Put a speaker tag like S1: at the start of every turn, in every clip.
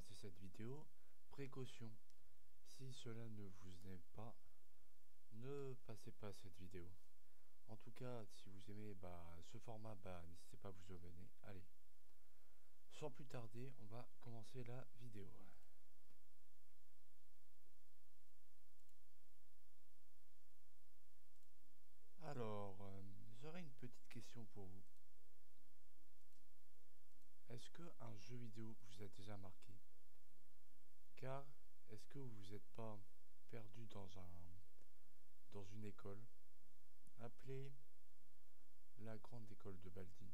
S1: commencer cette vidéo, précaution, si cela ne vous aime pas, ne passez pas cette vidéo. En tout cas, si vous aimez ce format, n'hésitez pas à vous abonner. Allez, sans plus tarder, on va commencer la vidéo. Alors, j'aurais une petite question pour vous. Est-ce qu'un jeu vidéo vous a déjà marqué? Car, est-ce que vous n'êtes pas perdu dans une école appelée la grande école de Baldi?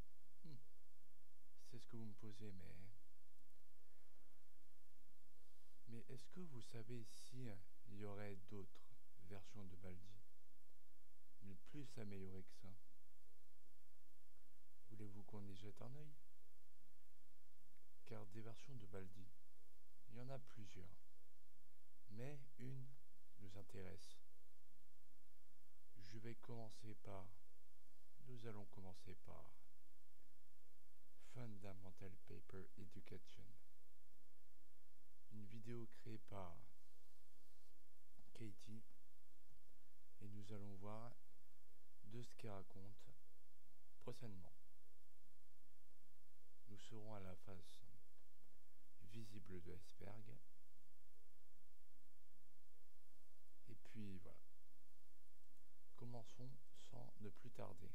S1: C'est ce que vous me posez, mais est-ce que vous savez si il y aurait d'autres versions de Baldi, mais plus améliorées que ça? Voulez-vous qu'on y jette un œil? Car des versions de Baldi, il y en a plusieurs, mais une nous intéresse. Nous allons commencer par Fundamental Paper Education, une vidéo créée par Katie, et nous allons voir de ce qu'elle raconte prochainement. Nous serons à la face visible de l'iceberg, et puis voilà. Commençons sans ne plus tarder.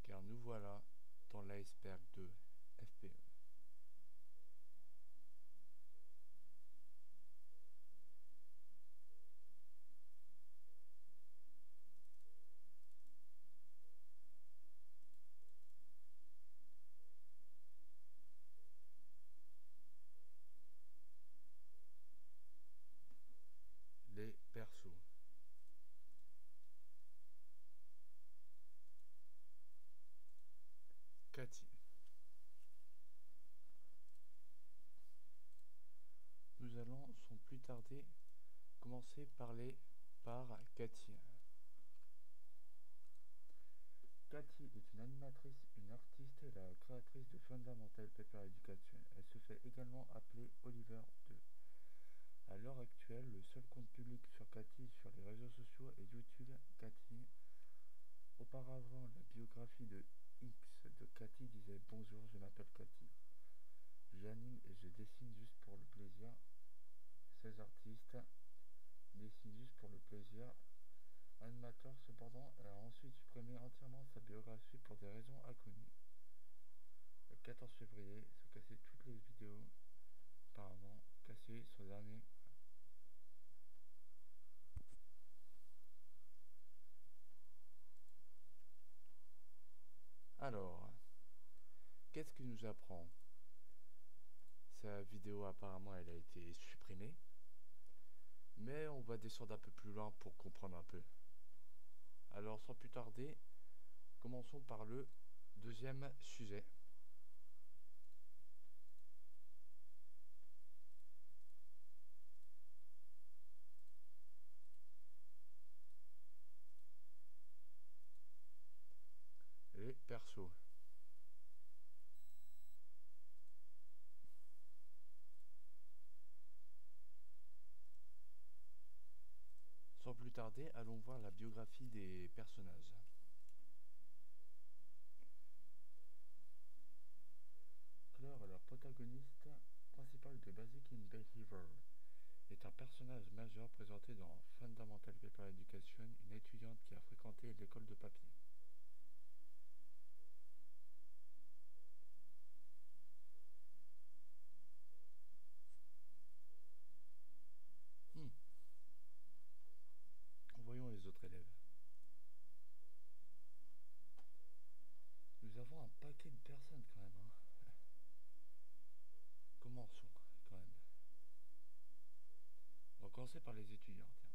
S1: Car nous voilà dans l'iceberg de FPE. Les persos. Cathy. Nous allons sans plus tarder commencer par Cathy. Cathy est une animatrice, une artiste et la créatrice de Fundamental Paper Education. Elle se fait également appeler Oliver 2. À l'heure actuelle, le seul compte public sur Cathy sur les réseaux sociaux est YouTube Cathy. Auparavant, la biographie de X de Cathy disait « Bonjour, je m'appelle Cathy. J'anime et je dessine juste pour le plaisir. Ces artistes dessinent juste pour le plaisir. » Animateur, cependant, elle a ensuite supprimé entièrement sa biographie pour des raisons inconnues. Le 14 février, se casser toutes les vidéos. Apparemment, casser son dernier. Alors, qu'est-ce que nous apprend? Sa vidéo, apparemment, elle a été supprimée. Mais on va descendre un peu plus loin pour comprendre un peu. Alors, sans plus tarder, commençons par le deuxième sujet. Les persos. Sans plus tarder, allons voir la biographie des personnages. Claire, la protagoniste principale de Basic in Behavior, est un personnage majeur présenté dans Fundamental Paper Education, une étudiante qui a fréquenté l'école de papier. Voyons les autres élèves. Nous avons un paquet de personnes quand même. Commençons quand même. On va commencer par les étudiants. Tiens.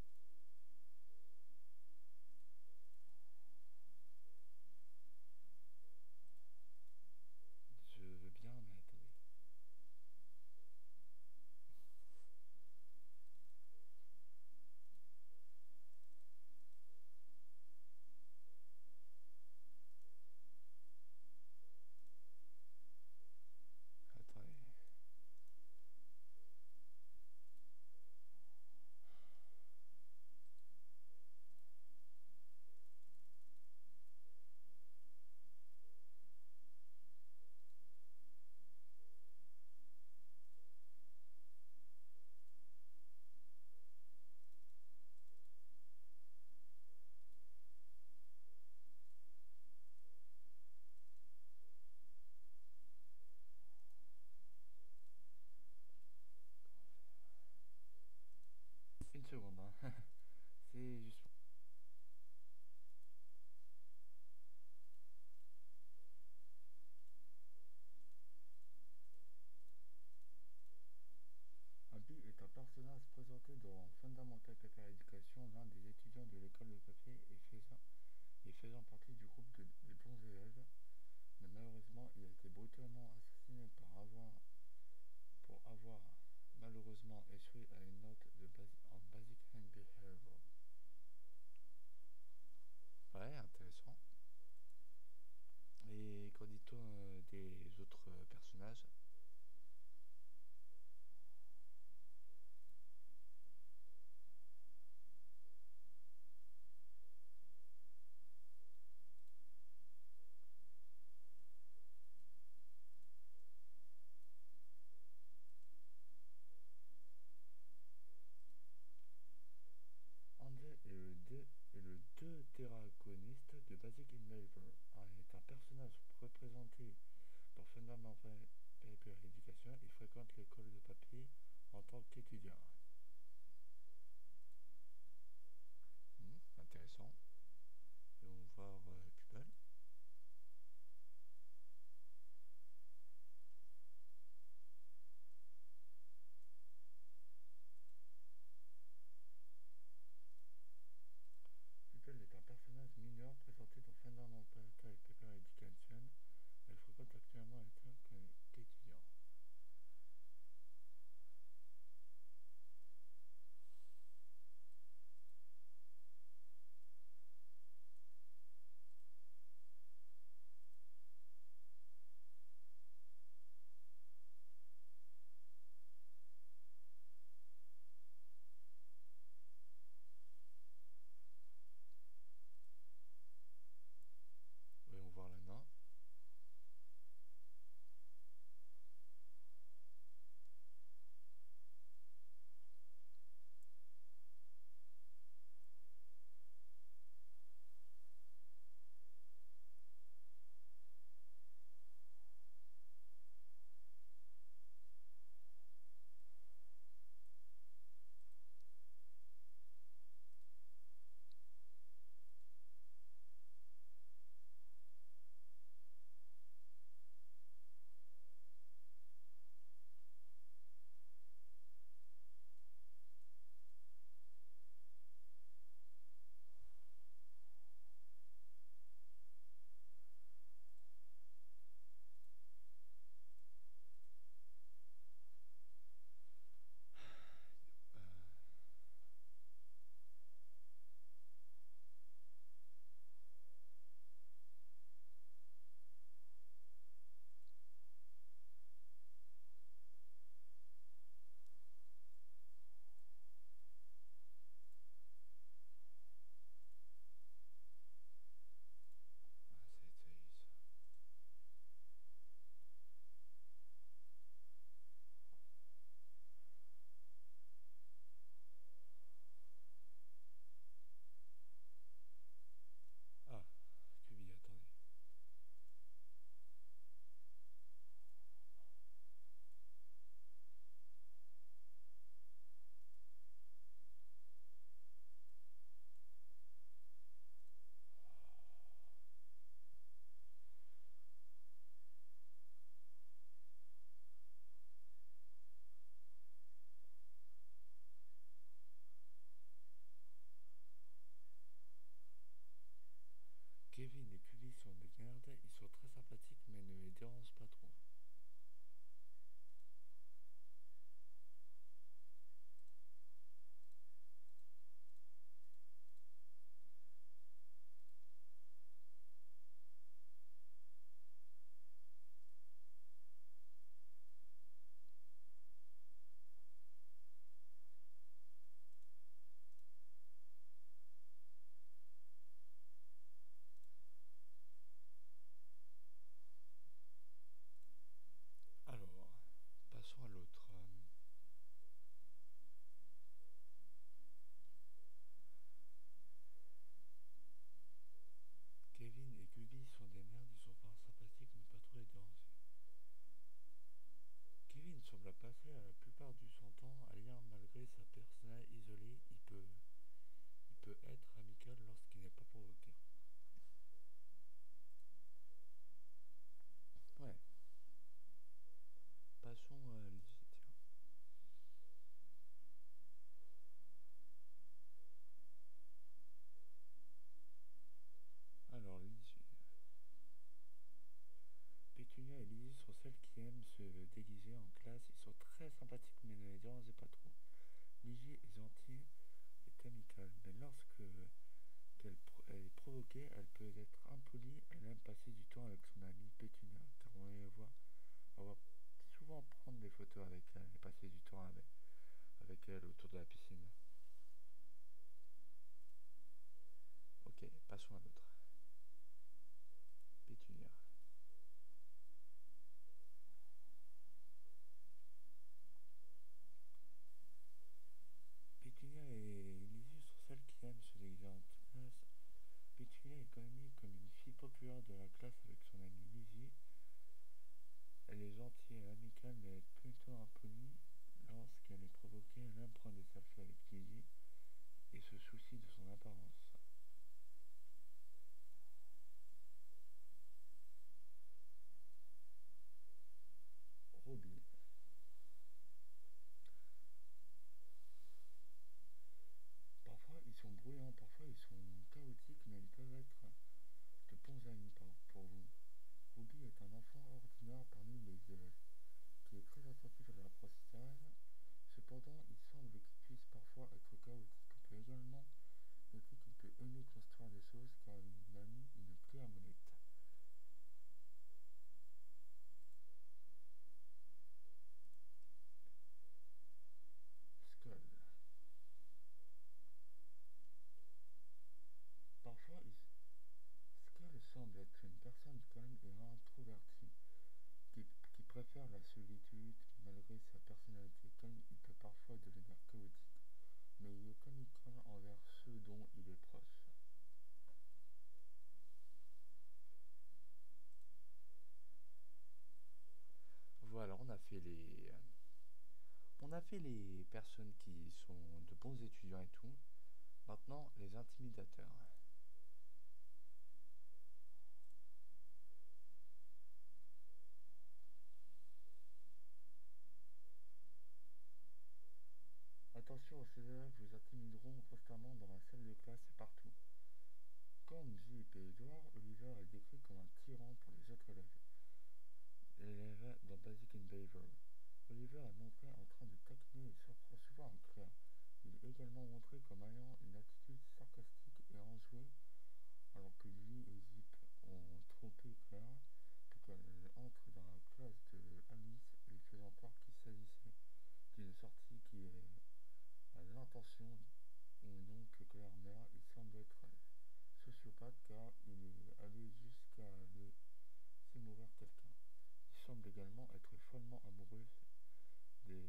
S1: C'est juste. Abby est un personnage présenté dans Fundamental Paper Education, l'un des étudiants de l'école de papier et faisant partie du groupe des bons élèves, mais malheureusement il a été brutalement assassiné pour avoir malheureusement échoué à une note en Basic Hand Behavior. Ouais, intéressant. Et qu'en dit-on des autres personnages? André est le deutéragoniste de Basic Behavior, est un personnage représenté dans Fundamental Paper Education. Il fréquente l'école de papier en tant qu'étudiant. Intéressant. Et on va voir Pupil. Pupil est un personnage mineur présenté dans Fundamental Paper Education. Elle fréquente actuellement en tant qu'étudiant. Ok, elle peut être impolie, elle aime passer du temps avec son amie Pétunia, car on va souvent prendre des photos avec elle et passer du temps avec elle autour de la piscine. Ok, passons à l'autre. Pétunia. Pétunia et Lizzie sont celles qui aiment se déguiser en classe. Pétunia est connue comme une fille populaire de la classe avec son amie Lizzie. Elle est gentille et amicale, mais elle est plutôt impolie. Lorsqu'elle est provoquée, elle aime prendre des selfies avec Lizzie et se soucie de son apparence. Robbie. Parfois ils sont bruyants, parfois ils sont chaotiques, mais ils peuvent être de bons amis pour vous. Ruby est un enfant ordinaire parmi les élèves, qui est très attentif à l'apprentissage. Cependant, il semble qu'il puisse parfois être chaotique. On peut également noter qu'il peut aimer construire des choses car il manie une clé à molette. Skull. Parfois, Skull semble être une personne calme et introvertie, qui préfère la solitude. Malgré sa personnalité calme, il peut parfois devenir chaotique, mais il est amical envers ceux dont il est proche. Voilà, on a fait les personnes qui sont de bons étudiants et tout. Maintenant, les intimidateurs. Attention, ces élèves vous intimideront constamment dans la salle de classe et partout. Comme Zip et Edward, Oliver est décrit comme un tyran pour les autres élèves dans Basic in Behavior. Oliver est montré en train de taquiner et surprend souvent en Claire. Il est également montré comme ayant une attitude sarcastique et enjouée, alors que lui et Zip ont trompé Claire pour qu'elle entre dans la classe de Alice, lui faisant croire qu'il s'agissait d'une sortie qui est à l'intention ou non que Claire meurt. Il semble être sociopathe car il est allé jusqu'à laisser mourir quelqu'un. Il semble également être follement amoureux des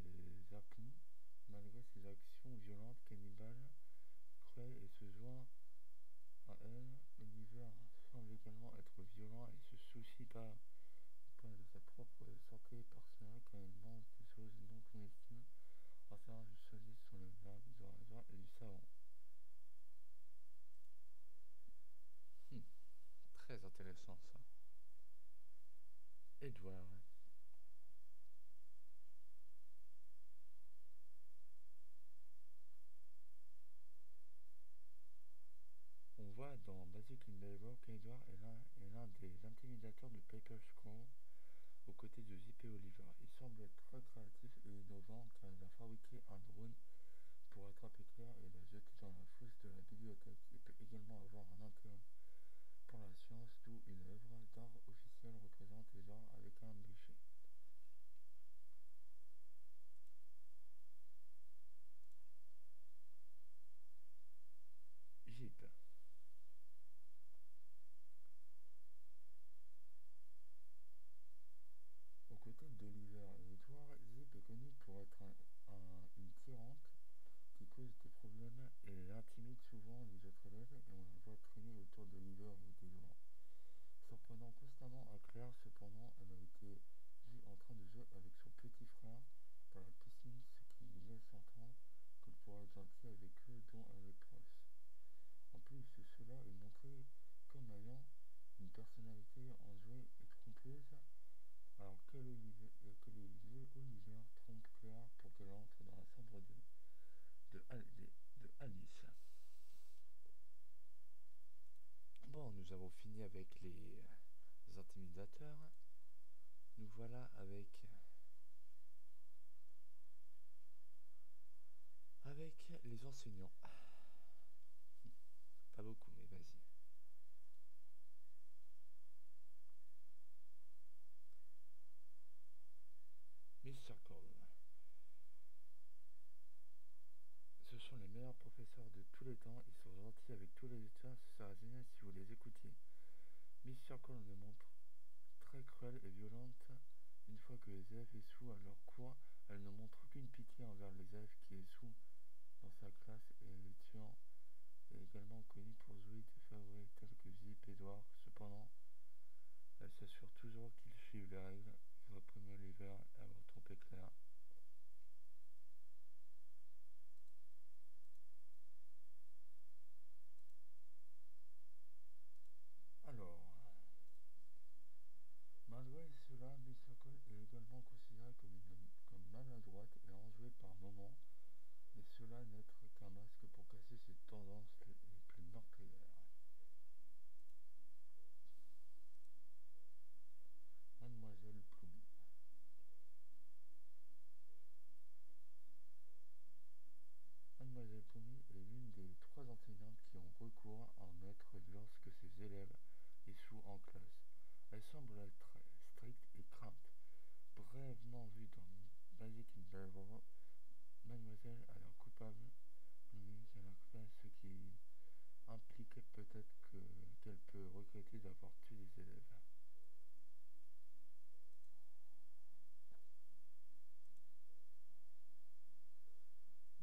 S1: Apous, malgré ses actions violentes, cannibales, cruelles et se joint à elle. Oliver semble également être violent et se soucie pas de sa propre santé personnelle quand il mange des choses non comestibles en servant du solide sur le lard, du rasoir et du savon. Hmm, très intéressant ça. Edward. On voit dans Basic in Behavior qu'Edward est l'un des intimidateurs de Paper Scroll aux côtés de Zip et Oliver. Il semble être très créatif et innovant car il a fabriqué un drone pour attraper Claire et la jeter dans la fosse de la bibliothèque. Il peut également avoir un intérêt pour la science, d'où une œuvre d'art officielle représente Edward avec un bûcher. Zip. Aux côtés d'Oliver et Edward, Zip est connu pour être une tyrante qui cause des problèmes et intimide souvent les autres élèves et on la voit traîner autour d'Oliver et d'Edward. Surprenant constamment à Claire, cependant, elle a été vue en train de jouer avec son petit frère dans la piscine, ce qui laisse entendre qu'elle pourra être gentille avec eux dont elle est proche. En plus, cela est montré comme ayant une personnalité enjouée et trompeuse, alors Oliver trompe Claire pour qu'elle entre dans la chambre de Alice. Bon, nous avons fini avec les intimidateurs. Nous voilà avec les enseignants. Pas beaucoup, mais vas-y. temps, ils sont gentils avec tous les étudiants, ce serait génial si vous les écoutiez. Miss Circle le montre très cruelle et violente. Une fois que les élèves échouent à leur cours, elle ne montre aucune pitié envers les élèves qui échouent dans sa classe et l'étudiant est également connu pour jouer des favoris tels que Zip et Edward. Cependant, elle s'assure toujours qu'ils suivent les règles, reprime Oliver et avoir trompé Claire. Alors, malgré cela, Miss Circle est également considérée comme maladroite et enjouée par moments, mais cela n'est qu'un masque pour casser ses tendances les plus meurtrières. Mademoiselle Plumi. Mademoiselle Plumi est l'une des trois enseignantes qui ont recours à un maître lorsque ses élèves échouent en classe. Elle semble être stricte et crainte. Brièvement vue dans Basic in Behavior, Mademoiselle a l'air coupable, Plumi a l'air coupable, ce qui implique peut-être qu'elle peut regretter d'avoir tué des élèves.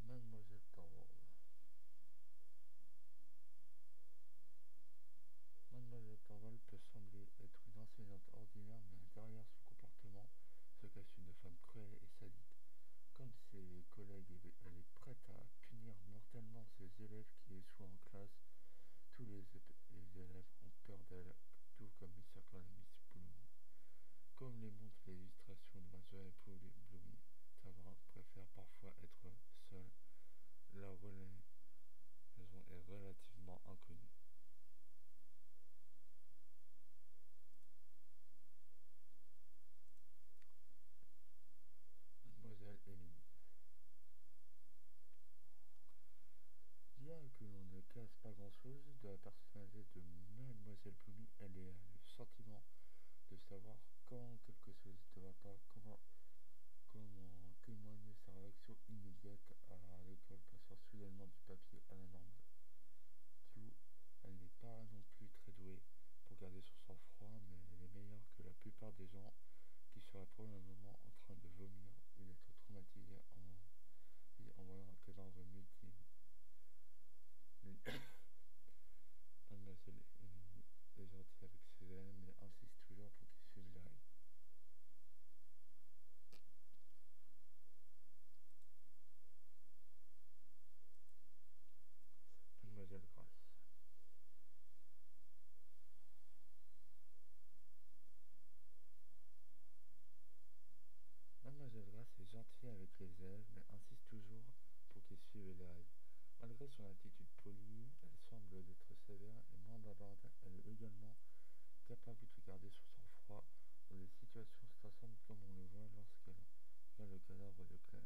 S1: Mademoiselle Thorwald. Mademoiselle Thorwald peut sembler être une enseignante ordinaire, mais derrière son comportement se cache une femme cruelle et sadique. Comme ses collègues, elle est prête à punir mortellement ses élèves qui échouent en classe. Tous les élèves ont peur d'elle, tout comme Miss Circle et Miss Bloomy. Comme les montre l'illustration de Mademoiselle Bloomy, Tavern préfère parfois être seule. La raison est relativement inconnue. Mademoiselle Emily. Bien que l'on ne casse pas grand-chose de la personnalité de Mademoiselle Bloomy, elle a le sentiment de savoir quand quelque chose ne va pas, comme en témoigne sa réaction immédiate à l'école passant soudainement du papier à la normale. Q, elle n'est pas non plus très douée pour garder son sang-froid, mais elle est meilleure que la plupart des gens qui seraient probablement en train de vomir ou d'être traumatisés en voyant un cadavre mutilé. Mademoiselle Emily est gentille avec ses élèves, mais insiste toujours pour qu'ils suivent les règles. Mademoiselle Grace. Mademoiselle Grace est gentille avec les élèves, mais insiste toujours pour qu'ils suivent les règles. Malgré son attitude polie, elle semble être sévère et moins bavarde. Elle est également capable de garder son sang-froid dans des situations stressantes comme on le voit lorsqu'elle regarde le cadavre de Claire.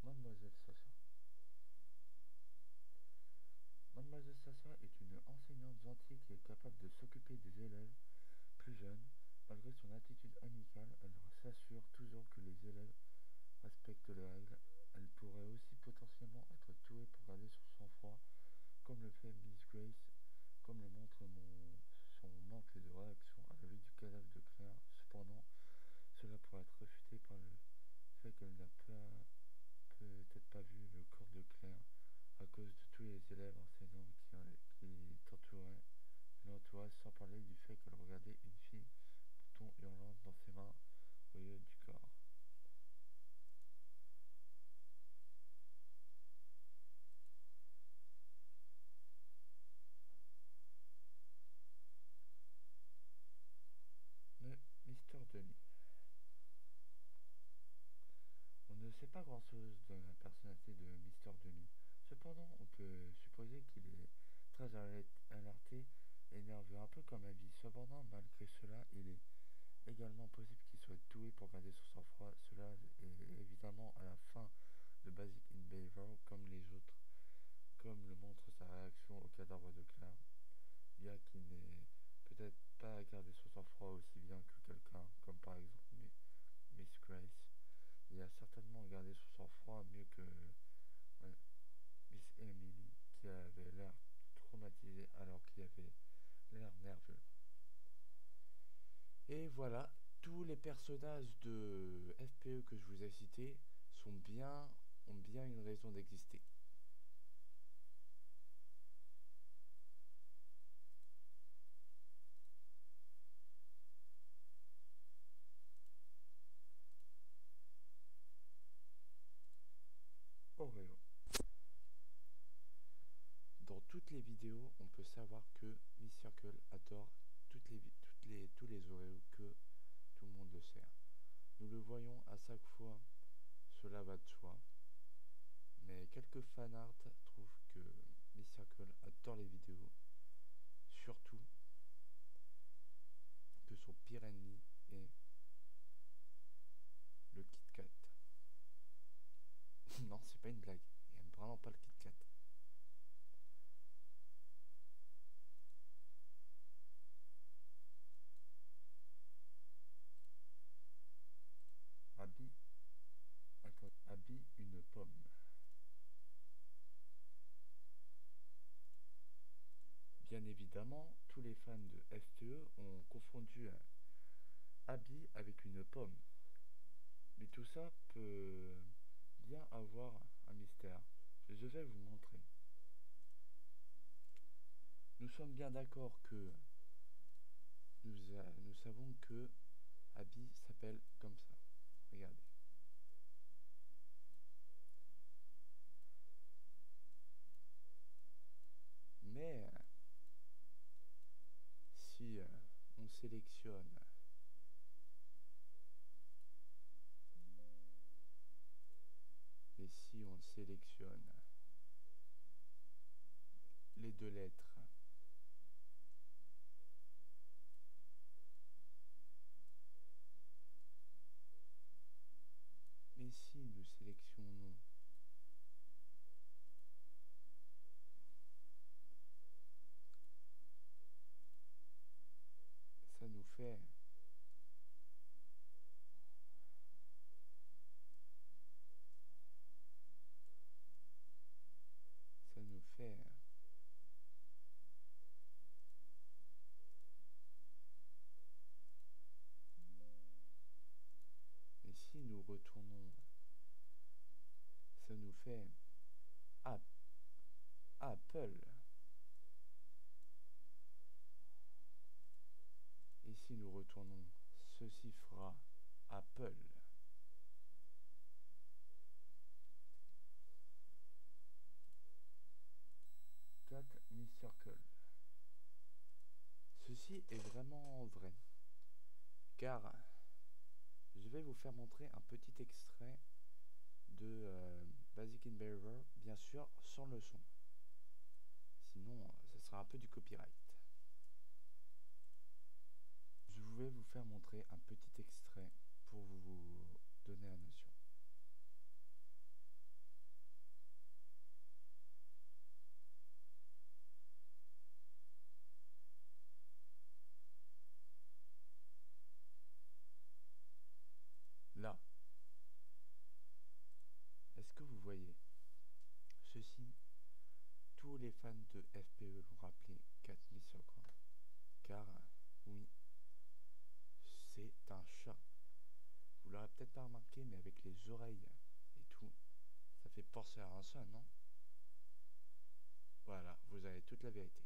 S1: Mademoiselle Sasha. Mademoiselle Sasha est une enseignante gentille qui est capable de s'occuper des élèves plus jeunes. Malgré son attitude amicale, elle s'assure toujours que les élèves respectent les règles. Elle pourrait aussi potentiellement être tuée pour garder son sang-froid, comme le fait Miss Grace, comme le montre son manque de réaction à la vue du cadavre de Claire. Cependant, cela pourrait être réfuté par le fait qu'elle n'a peut-être pas vu le corps de Claire à cause de tous les élèves enseignants l'entouraient, sans parler du fait qu'elle regardait une fille bouton hurlante dans ses mains au lieu du corps. Mais Mr. Denis. On ne sait pas grand-chose de la personnalité de Mr. Demi. Cependant, on peut supposer qu'il est très alerté et nerveux, un peu comme Abby. Cependant, malgré cela, il est également possible qu'il soit doué pour garder son sang-froid. Cela est évidemment à la fin de Basic in Behavior, comme les autres, comme le montre sa réaction au cadavre de Claire, bien qu'il n'ait peut-être pas garder son sang-froid aussi bien que quelqu'un comme par exemple Miss Grace. Il a certainement gardé son sang-froid mieux que ouais, Miss Emily qui avait l'air traumatisée alors qu'il avait l'air nerveux. Et voilà, tous les personnages de FPE que je vous ai cités ont bien une raison d'exister. Oreo. Dans toutes les vidéos, on peut savoir que Miss Circle adore tous les Oreos que tout le monde le sait. Nous le voyons à chaque fois, cela va de soi. Mais quelques fanarts trouvent que Miss Circle adore les vidéos, surtout que son pire ennemi est le Kit Kat. Non, c'est pas une blague, il aime vraiment pas le Kit Kat. Abby, Abby une pomme. Bien évidemment, tous les fans de FPE ont confondu Abby avec une pomme. Mais tout ça peut bien avoir un mystère. Je vais vous montrer. Nous sommes bien d'accord que nous savons que Abby s'appelle comme ça. Regardez. Mais si on sélectionne les deux lettres mais si nous sélectionnons ça nous fait ça nous fait et si nous retournons ça nous fait Apple. Et si nous retournons, ceci fera Apple. Cat Miss Circle. Ceci est vraiment vrai, car je vais vous faire montrer un petit extrait de Basic in Behavior, bien sûr sans le son. Sinon, ce sera un peu du copyright. Je vais vous faire montrer un petit extrait pour vous donner la notion. Là, est-ce que vous voyez ceci? Tous les fans de FPE l'ont rappelé 4000 secondes. Car, oui, c'est un chat. Vous l'aurez peut-être pas remarqué, mais avec les oreilles et tout, ça fait penser à un chat, non? Voilà, vous avez toute la vérité.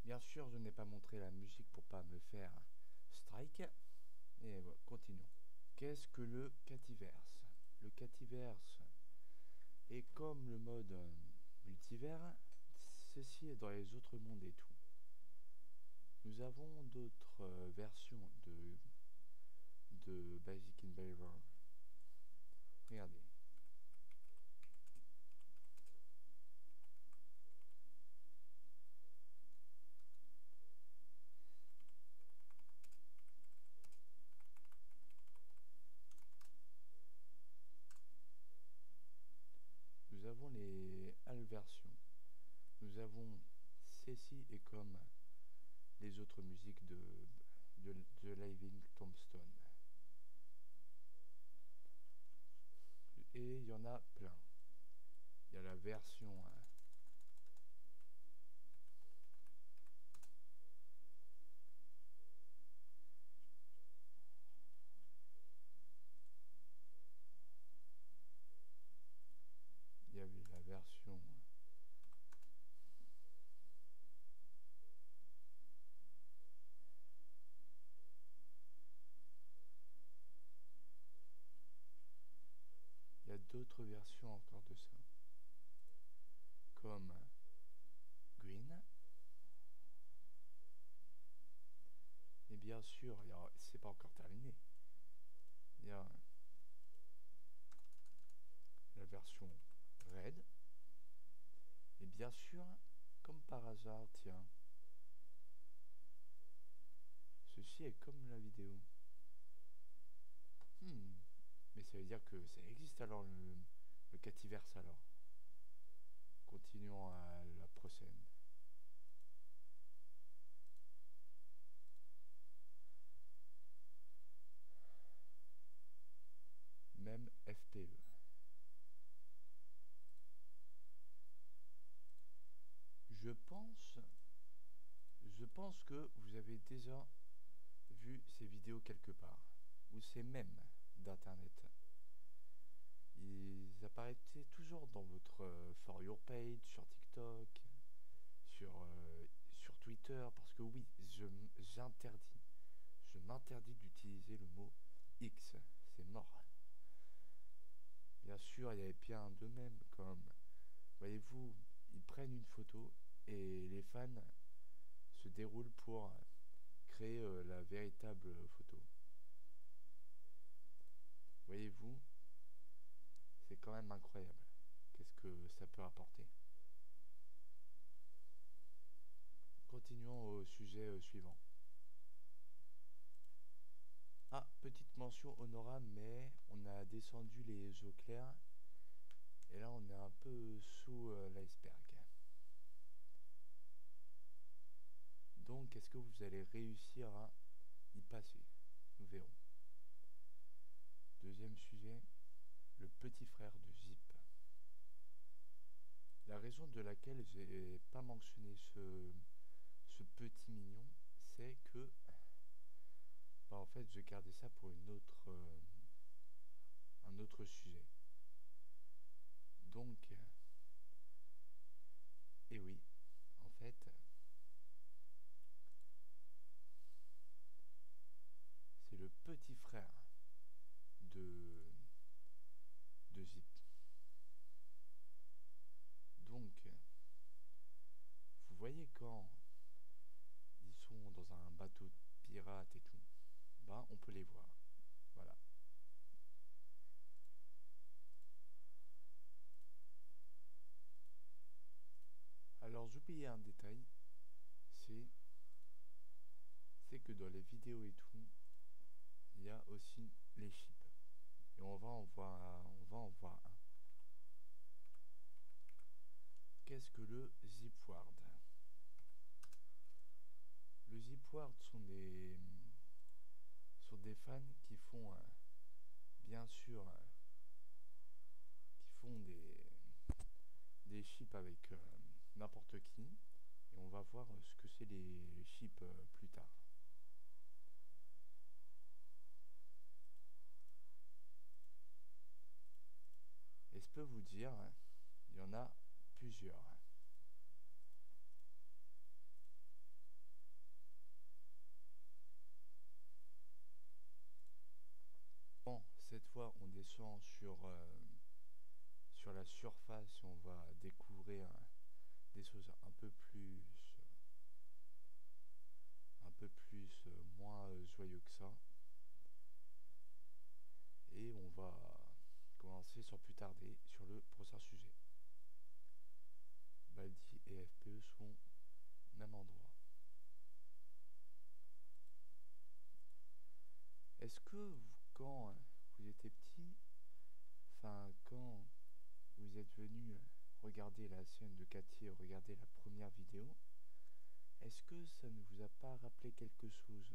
S1: Bien sûr, je n'ai pas montré la musique pour pas me faire strike. Et voilà, continuons. Qu'est-ce que le Cativerse? Le Cativerse est comme le mode multivers, ceci est dans les autres mondes et tout. Nous avons d'autres versions de Basic in Behavior. Regardez. Nous avons les AL versions. Nous avons C précis et comme les autres musiques de The Living Tombstone. Et il y en a plein. Il y a la version il y avait la version il y a d'autres versions encore de ça, comme Green. Et bien sûr, c'est pas encore terminé. Il y a la version Red. Et bien sûr, comme par hasard, tiens, ceci est comme la vidéo. Mais ça veut dire que ça existe alors le Cativerse alors. Continuons à la prochaine. Même FPE. Je pense que vous avez déjà vu ces vidéos quelque part, ou ces mèmes d'internet. Ils apparaissaient toujours dans votre For Your Page, sur TikTok, sur Twitter, parce que oui, je m'interdis d'utiliser le mot X, c'est mort. Bien sûr, il y avait bien de même, comme, voyez-vous, ils prennent une photo et les fans se déroulent pour créer la véritable photo. Voyez-vous, c'est quand même incroyable. Qu'est-ce que ça peut apporter? Continuons au sujet suivant. Ah, petite mention honorable, mais on a descendu les eaux claires et là on est un peu sous l'iceberg. Donc est-ce que vous allez réussir à y passer? Nous verrons. Deuxième sujet, le petit frère de Zip. La raison de laquelle j'ai pas mentionné ce petit mignon, c'est que en fait je gardais ça pour un autre sujet. Donc, et oui, en fait, c'est le petit frère de Zip. Donc, vous voyez quand ils sont dans un bateau de pirate et tout, ben on peut les voir. Voilà. Alors j'oubliais un détail, c'est que dans les vidéos et tout, il y a aussi les chips. Et on va en voir un. Qu'est-ce que le Zipward? Le Zipward sont des fans qui font, bien sûr, qui font des chips avec n'importe qui. Et on va voir ce que c'est les chips plus tard. Et je peux vous dire, il y en a plusieurs. Bon, cette fois on descend sur la surface et on va découvrir des choses moins joyeux que ça. Et on va commencer sans plus tarder sur le prochain sujet. Baldi et FPE sont au même endroit. Est-ce que quand vous étiez petit, quand vous êtes venu regarder la chaîne de Cathy et regarder la première vidéo, Est-ce que ça ne vous a pas rappelé quelque chose,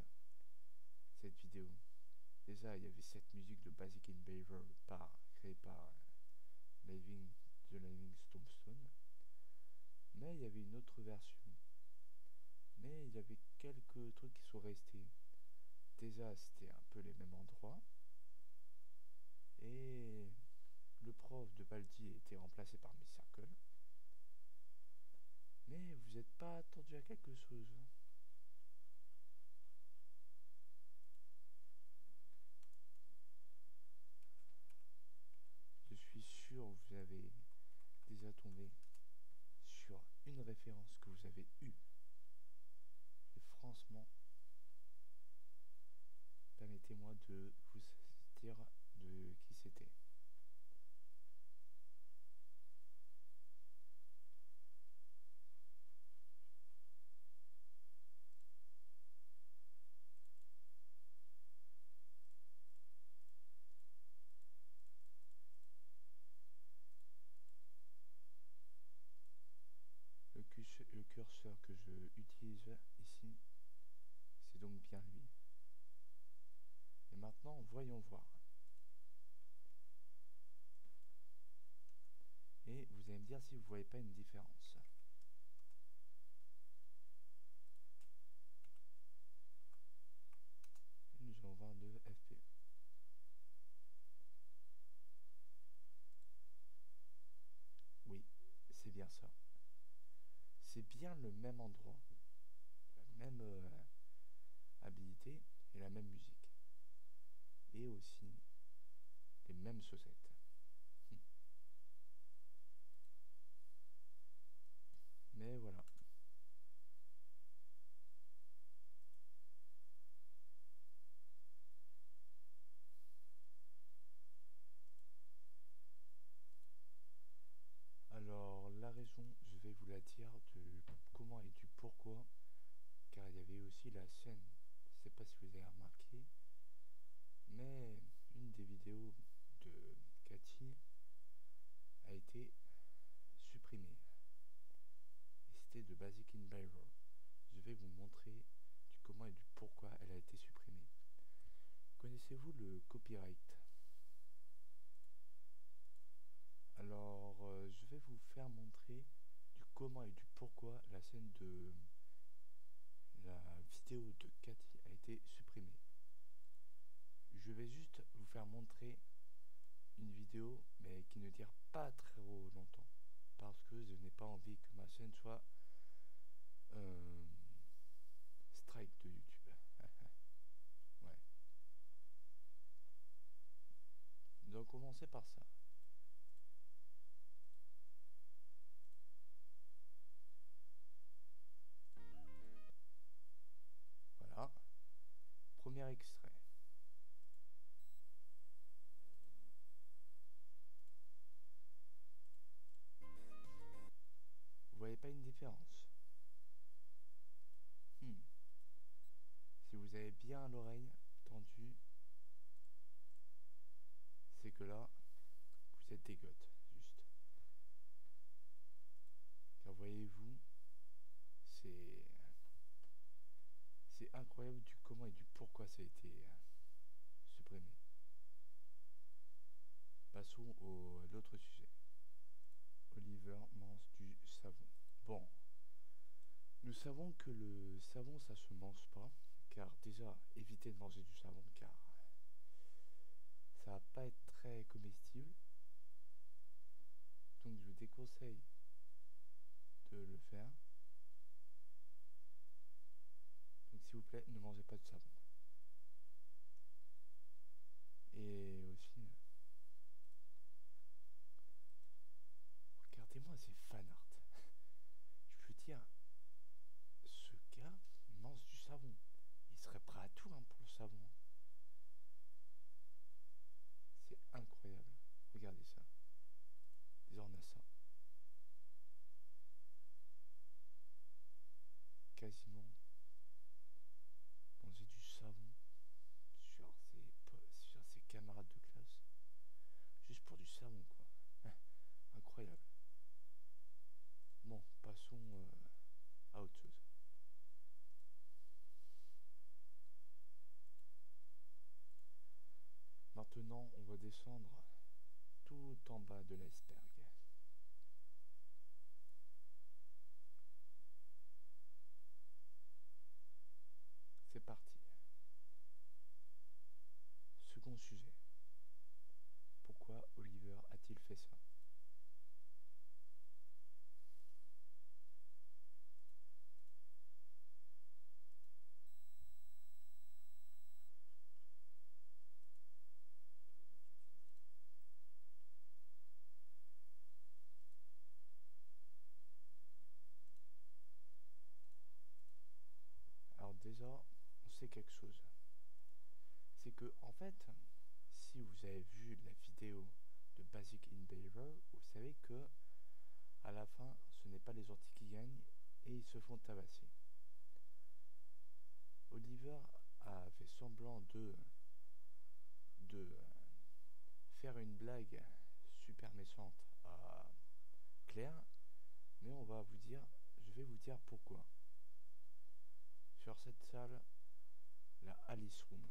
S1: cette vidéo? Déjà, il y avait cette musique de Basic in Beaver créée par The Living Tombstone, mais il y avait une autre version. Mais il y avait quelques trucs qui sont restés. Déjà, c'était un peu les mêmes endroits, et le prof de Baldi a été remplacé par Miss Circle. Mais vous n'êtes pas attendu à quelque chose. Je suis sûr que vous avez déjà tombé sur une référence que vous avez eue. Et franchement, permettez-moi de vous dire de qui c'était. Le curseur que je utilise ici, c'est donc bien lui. Et maintenant, voyons voir. Et vous allez me dire si vous ne voyez pas une différence. Nous allons voir 2 FPE. Oui, c'est bien ça. C'est bien le même endroit, la même habilité et la même musique. Et aussi les mêmes chaussettes. Mais voilà. Alors la raison, je vais vous la dire du comment et du pourquoi, car il y avait aussi la scène. Je ne sais pas si vous avez remarqué, mais une des vidéos de Cathy a été supprimée. Et c'était de Basic in Beaver. Je vais vous montrer du comment et du pourquoi elle a été supprimée. Connaissez-vous le copyright? Alors, je vais vous faire montrer du comment et du pourquoi la scène de la vidéo de Cathy a été supprimée. Je vais juste vous faire montrer une vidéo, mais qui ne dure pas très longtemps, parce que je n'ai pas envie que ma chaîne soit strike de YouTube. Ouais. Donc commencer par ça. Voilà. Premier extrait. Vous voyez pas une différence? Si vous avez bien l'oreille tendue, c'est que là, vous êtes dégote, juste. Car voyez-vous, c'est incroyable du comment et du pourquoi ça a été supprimé. Passons à l'autre sujet. Oliver mange du savon. Bon, nous savons que le savon ça se mange pas, car déjà évitez de manger du savon car ça va pas être très comestible. Donc je vous déconseille de le faire. Donc s'il vous plaît, ne mangez pas de savon. Et aussi, regardez-moi ces fan art. Je veux dire, ce gars mange du savon. Il serait prêt à tout pour le savon. C'est incroyable. Regardez ça. Déjà on a ça. Quasiment manger du savon sur ses camarades descendre tout en bas de l'iceberg. C'est parti. Second sujet. Pourquoi Oliver a-t-il fait ça? Alors déjà, on sait quelque chose. C'est que, en fait, si vous avez vu la vidéo de Basic in Beaver, vous savez que à la fin, ce n'est pas les orties qui gagnent et ils se font tabasser. Oliver a fait semblant de faire une blague super méchante à Claire, mais je vais vous dire pourquoi. Sur cette salle, la Alice Room.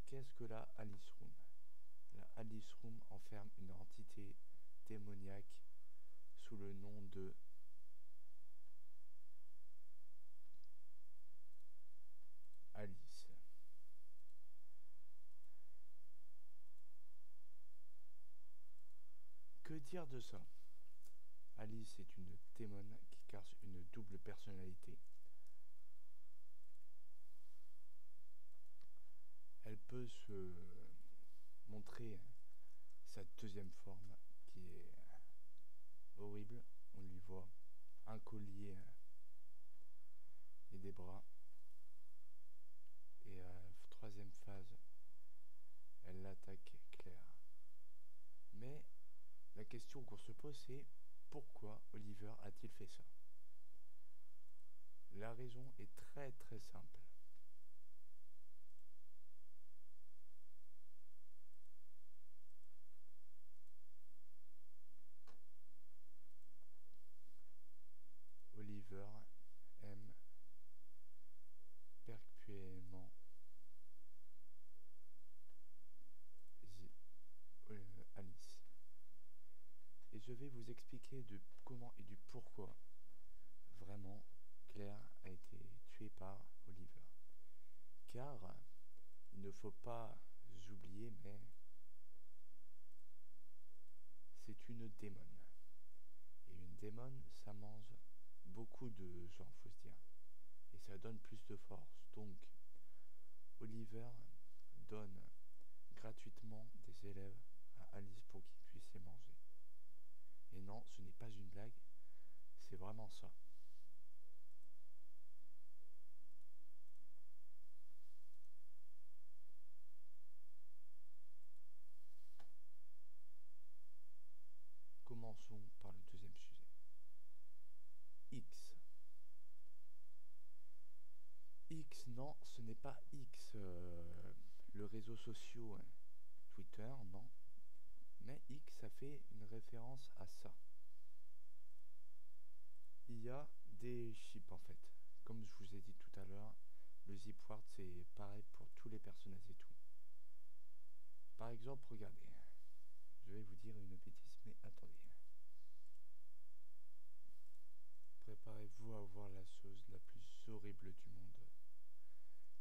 S1: Qu'est-ce que la Alice Room? La Alice Room enferme une entité démoniaque sous le nom de Alice. Que dire de ça? Alice est une démone qui cache une double personnalité. Elle peut se montrer sa deuxième forme qui est horrible. On lui voit un collier et des bras. Et troisième phase, elle attaque Claire. Mais la question qu'on se pose, c'est pourquoi Oliver a-t-il fait ça? La raison est très très simple. Oliver aime perpétuellement Alice. Et je vais vous expliquer de comment et du pourquoi vraiment Claire a été tuée par Oliver. Car il ne faut pas oublier, mais c'est une démone. Et une démone, ça mange beaucoup de gens, faut se dire. Et ça donne plus de force. Donc, Oliver donne gratuitement des élèves à Alice pour qu'ils puissent les manger. Et non, ce n'est pas une blague, c'est vraiment ça. Commençons par le deuxième sujet. X. X, non, ce n'est pas X, le réseau social, hein. Twitter, non. Mais X, ça fait une référence à ça. Il y a des chips en fait. Comme je vous ai dit tout à l'heure, le zipword c'est pareil pour tous les personnages et tout. Par exemple, regardez. Je vais vous dire une bêtise, mais attendez. Préparez-vous à voir la chose la plus horrible du monde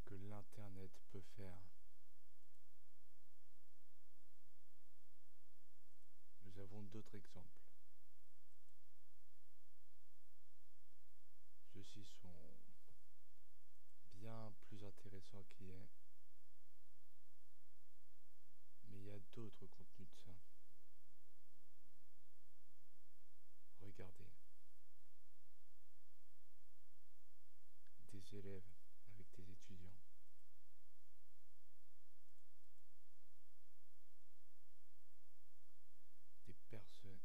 S1: que l'internet peut faire. Nous avons d'autres exemples. Ceux-ci sont bien plus intéressants qu'il est, mais il y a d'autres contenus de ça. Regardez. Des élèves avec des étudiants. Des personnes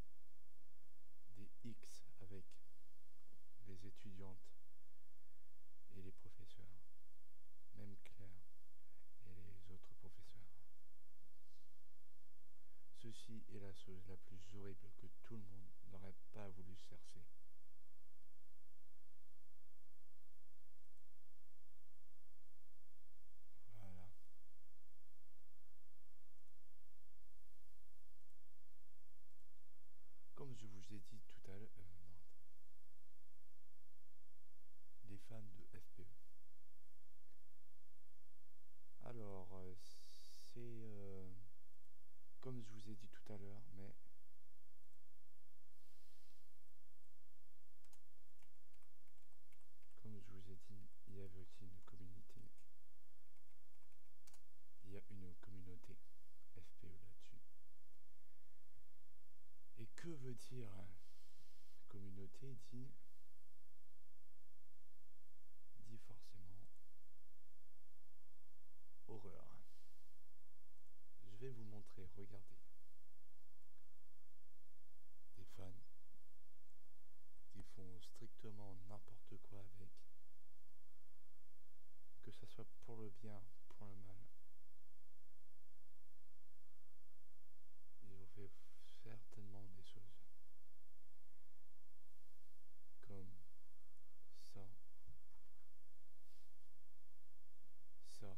S1: dire communauté dit forcément horreur. Je vais vous montrer, regardez, des fans qui font strictement n'importe quoi avec, que ça soit pour le bien, pour le mal. Ils ont fait certainement des choses comme ça, ça,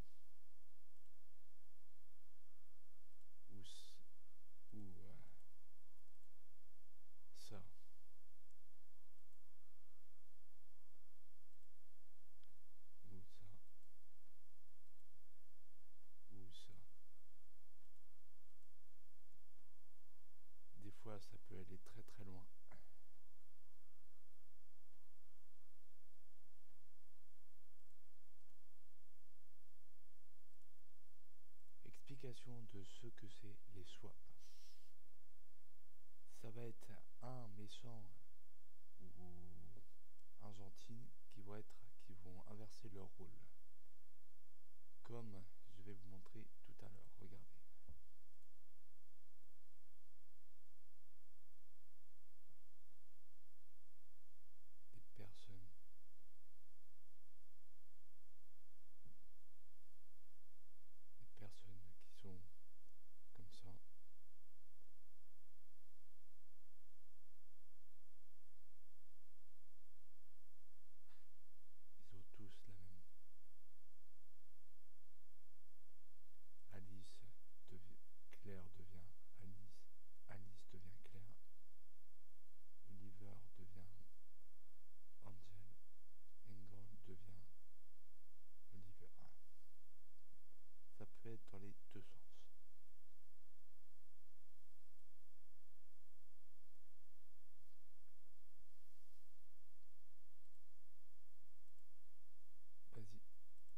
S1: ou ça, ou ça, ou ça. Des fois, ça peut aller très très loin. Explication de ce que c'est les swaps. Ça va être un méchant ou un gentil qui vont inverser leur rôle. Comme je vais vous montrer tout à l'heure. Regardez. Des personnes qui sont comme ça. Ils ont tous la même. Claire devient Alice, Alice devient Claire, Oliver devient Angel, Engel devient Oliver. Ça peut être dans les deux sens.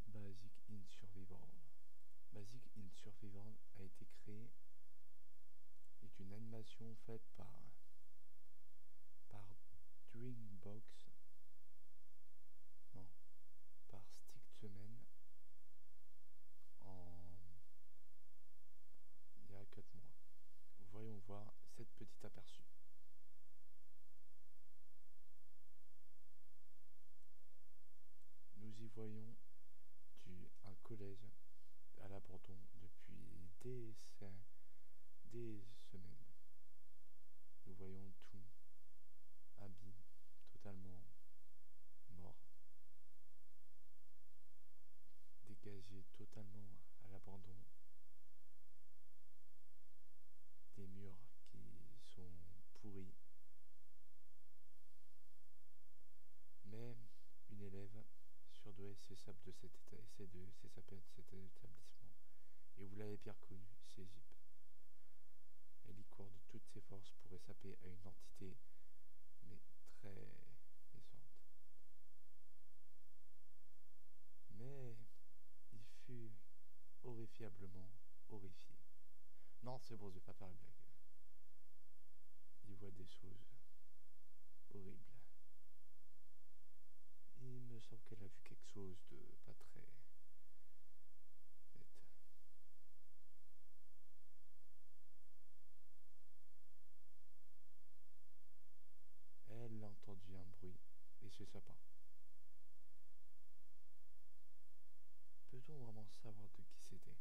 S1: Basic in Survival. Basic in Survival a été créé, est une animation faite par Dreambox, non, par Stickman il y a 4 mois. Voyons voir cette petite aperçu. Nous y voyons un collège à l'abandon depuis des semaines. Nous voyons tout habillé, totalement mort, dégagé totalement à l'abandon, des murs qui sont pourris. Mais une élève sur deux s'échappe de cet établissement. Et vous l'avez bien connu, c'est Zip. Elle y court de toutes ses forces pour échapper à une entité, mais très méchante. Mais il fut horrifiablement horrifié. Non, c'est bon, je vais pas faire la blague. Il voit des choses horribles. Il me semble qu'elle a vu quelque chose de pas très net. Elle a entendu un bruit et se sapa. Peut-on vraiment savoir de qui c'était?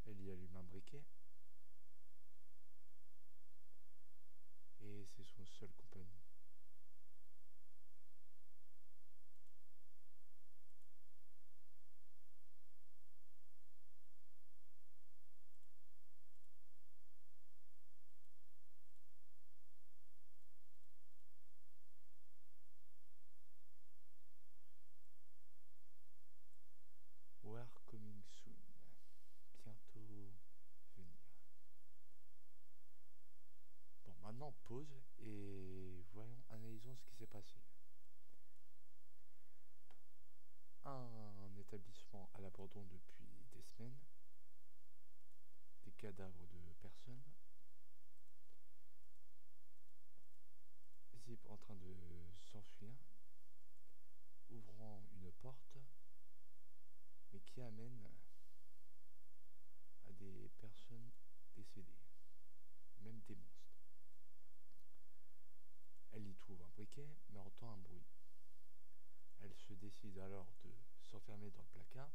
S1: Elle y allume un briquet et c'est son seul compagnon. We're coming soon. Bientôt venir. Bon, maintenant pause et analysons ce qui s'est passé. Un établissement à cadavres de personnes. Zip en train de s'enfuir, ouvrant une porte, mais qui amène à des personnes décédées, même des monstres. Elle y trouve un briquet, mais entend un bruit. Elle se décide alors de s'enfermer dans le placard,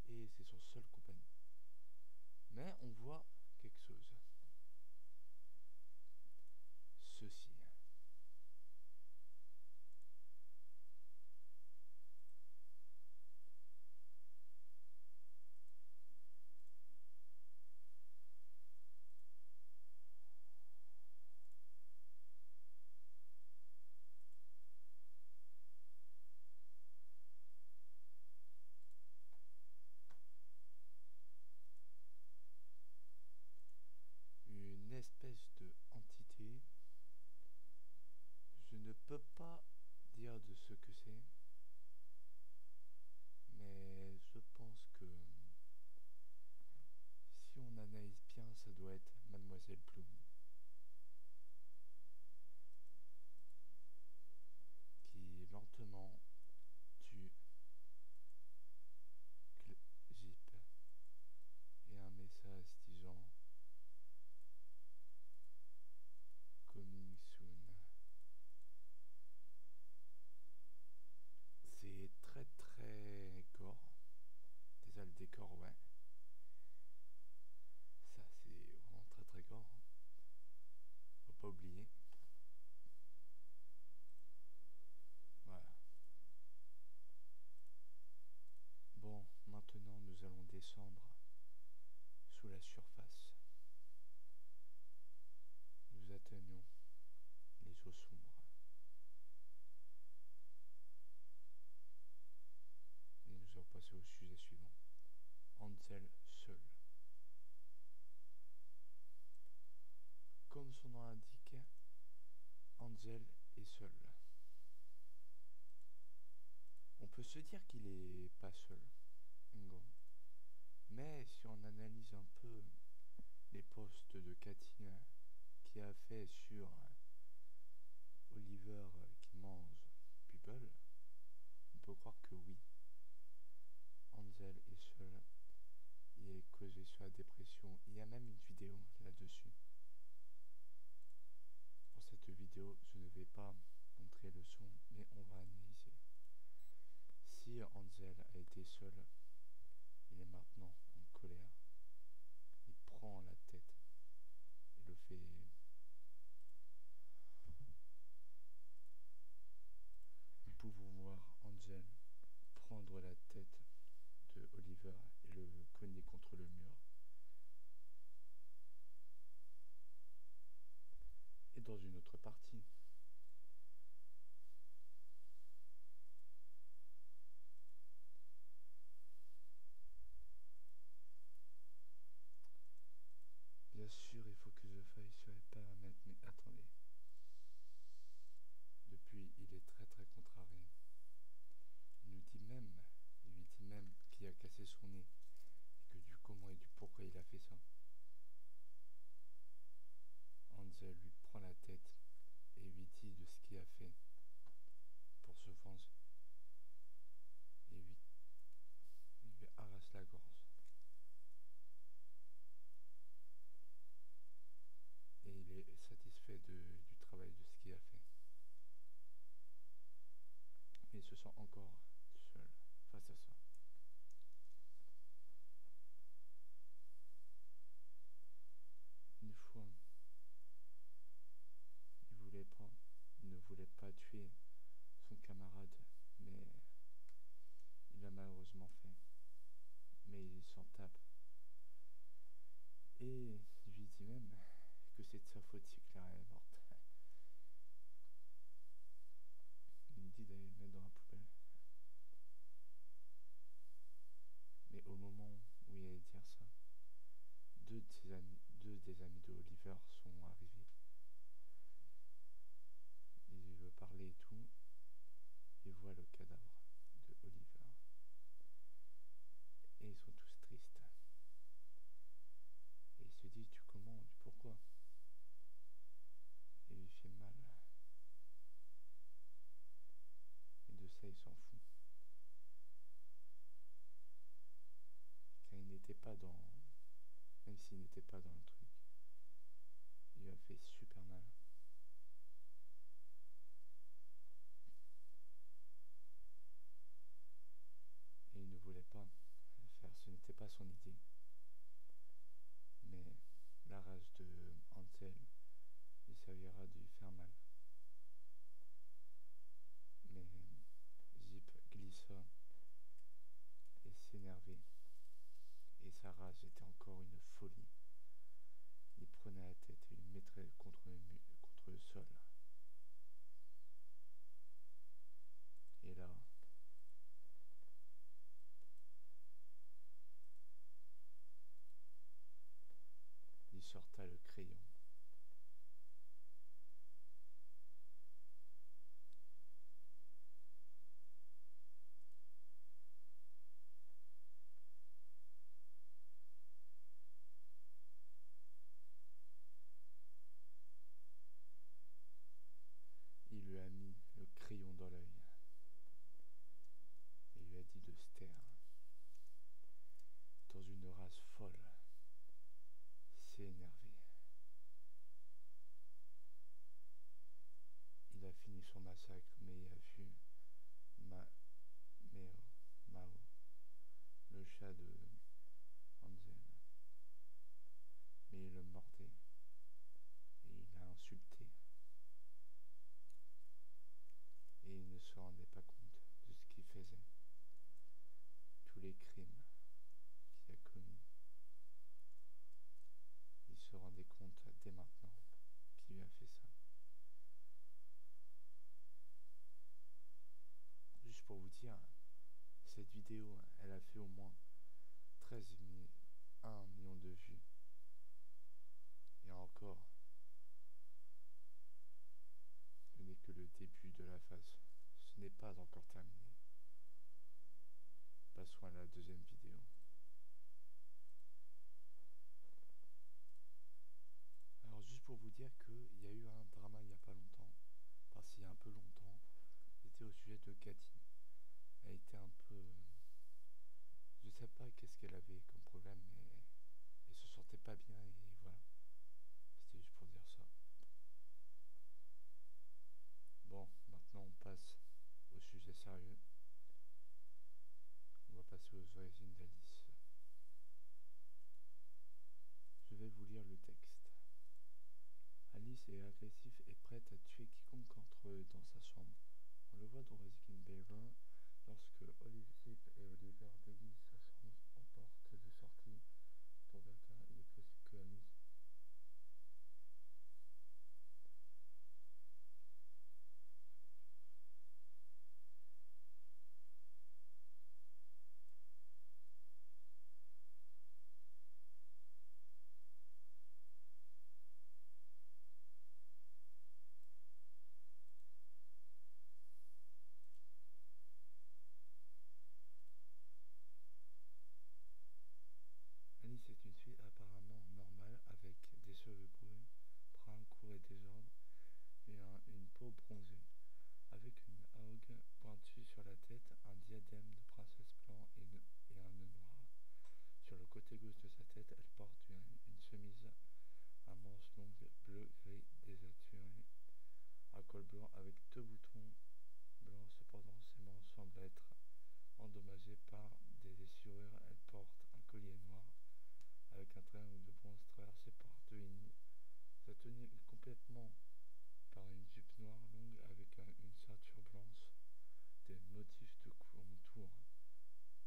S1: et c'est son seul compagnon. Mais on voit quelque chose. Ceci. Une espèce de entité. Je ne peux pas dire de ce que c'est, mais je pense que si on analyse bien, ça doit être Mademoiselle Bloom, qui lentement tue Jeep et un message disant Coming soon. C'est très très gore. Déjà le décor, ouais. Ça c'est vraiment très très gore. Faut pas oublier. Voilà. Bon, maintenant nous allons descendre sous la surface. Nous atteignons les eaux sombres. Et nous allons passer au sujet suivant. Ansel seul. Comme son nom l'indique, Ansel est seul. On peut se dire qu'il est pas seul, mais si on analyse un peu les posts de Cathy qui a fait sur Oliver qui mange People, on peut croire que oui, Ansel est seul. Il est causé sur la dépression. Il y a même une vidéo là-dessus. Pour cette vidéo, je ne vais pas montrer le son, mais on va analyser. Si Ansel a été seul, il est maintenant en colère. Il prend la tête et le fait. Nous pouvons voir Ansel prendre la tête de Oliver et le cogner contre le mur. Et dans une autre partie, bien sûr, il faut que je faille sur les paramètres, mais attendez. Depuis, il est très très contrarié. Il lui dit même qu'il a cassé son nez et que du comment et du pourquoi il a fait ça. Ansel lui prend la tête et lui dit de ce qu'il a fait pour se venger et lui arrache la gorge. Et il est satisfait du travail de ce qu'il a fait. Mais il se sent encore seul face à ça. Une fois, il ne voulait pas tuer son camarade, mais il l'a malheureusement fait. Mais il s'en tape. Et il lui dit même que c'est de sa faute si Clara est morte. Il lui dit d'aller le mettre dans la poubelle. Mais au moment où il allait dire ça, deux des amis de Oliver sont arrivés. Il veut parler et tout, et voit le cadavre de Oliver. est agressif et prête à tuer quiconque entre dans sa chambre. On le voit dans Resident Evil 20 lorsque Olive et Oliver déguisent sa chambre en porte de sortie pour quelqu'un. Il est possible que Alice Alice est une fille apparemment normale avec des cheveux bruns courts et désordres et une peau bronzée, avec une haugue pointue sur la tête, un diadème de princesse blanc et un nœud noir. Sur le côté gauche de sa tête, elle porte une chemise à manches longues bleu-gris désaturées, à col blanc avec deux boutons blancs. Cependant, ses manches semblent être endommagées par des déchirures. Elle porte un collier noir avec un triangle de bronze traversé par deux lignes. Sa tenue est complètement par une jupe noire longue avec une ceinture blanche, des motifs de contour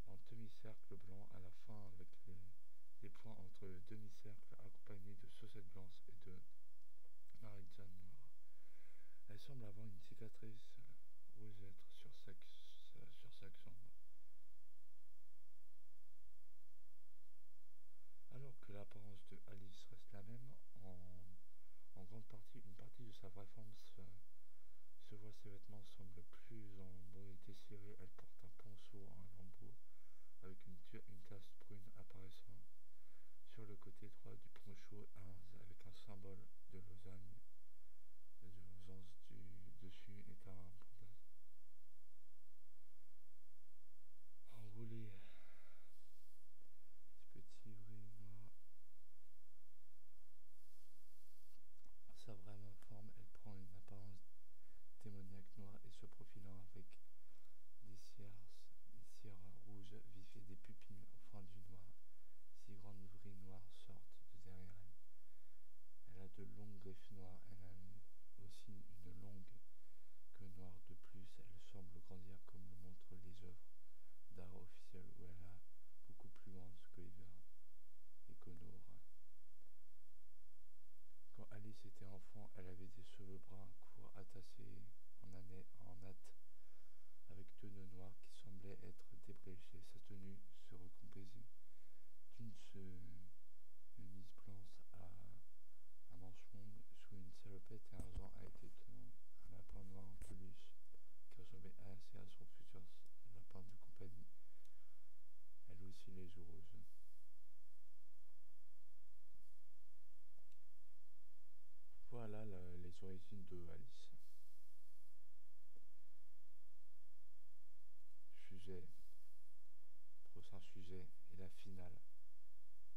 S1: en demi-cercle blanc à la fin avec des points entre le demi-cercle accompagnés de chaussettes blanches et de maraîchades noires. Elle semble avoir une cicatrice rougeâtre sur sa jambe. Alors que l'apparence de Alice reste la même, en grande partie, une partie de sa vraie forme se voit. Ses vêtements semblent plus en lambeaux et déchirés. Elle porte un poncho en lambeaux avec une tache brune apparaissant sur le côté droit du poncho avec un symbole de Lausanne. Dessus est un bandage enroulé. Ce petit vrai noir. Sa vraie forme, elle prend une apparence démoniaque noire et se profilant avec des cires rouges vifs et des pupilles fendues noires. Six grandes vrilles noires sortent de derrière elle. Elle a de longues griffes noires. Elle a aussi une longue queue noire. De plus, elle semble grandir comme le montrent les œuvres d'art officielles où elle a beaucoup plus grande que Oliver et Connor. Quand Alice était enfant, elle avait des cheveux bruns courts attachés en natte avec deux nœuds noirs qui semblaient être débréchés. Sa tenue se recomposait d'une chemise blanche à manches longues sous une salopette et un gant a été tenant un lapin noir en peluche qui ressemblait assez à son futur lapin de compagnie. Elle aussi les joues roses. Voilà les origines de Alice. Sujet, prochain sujet et la finale.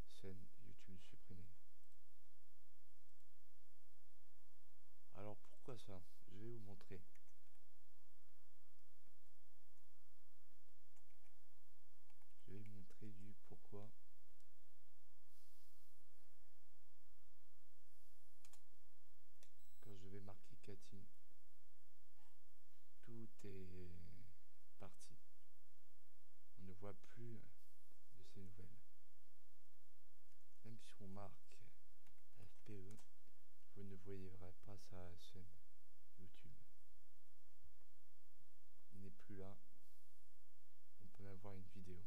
S1: Scène YouTube supprimée. Alors pourquoi ça? Je vais vous montrer. Je vais vous montrer du pourquoi. Quand je vais marquer Cathy, tout est parti. On ne voit plus de ces nouvelles. Même si on marque FPE, vous ne voyez pas sa chaîne YouTube. Il n'est plus là. On peut même voir une vidéo.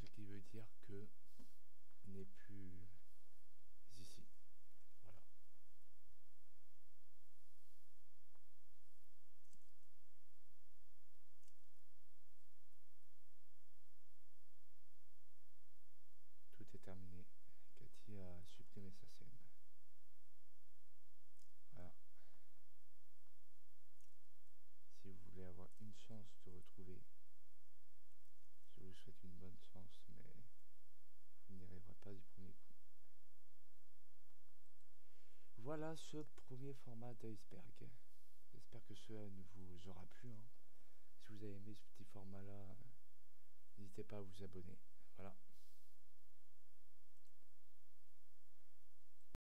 S1: Ce qui veut dire que il n'est plus ici. Voilà. voilà ce premier format d'iceberg. J'espère que cela ne vous aura plu, hein. Si vous avez aimé ce petit format là, n'hésitez pas à vous abonner. Voilà.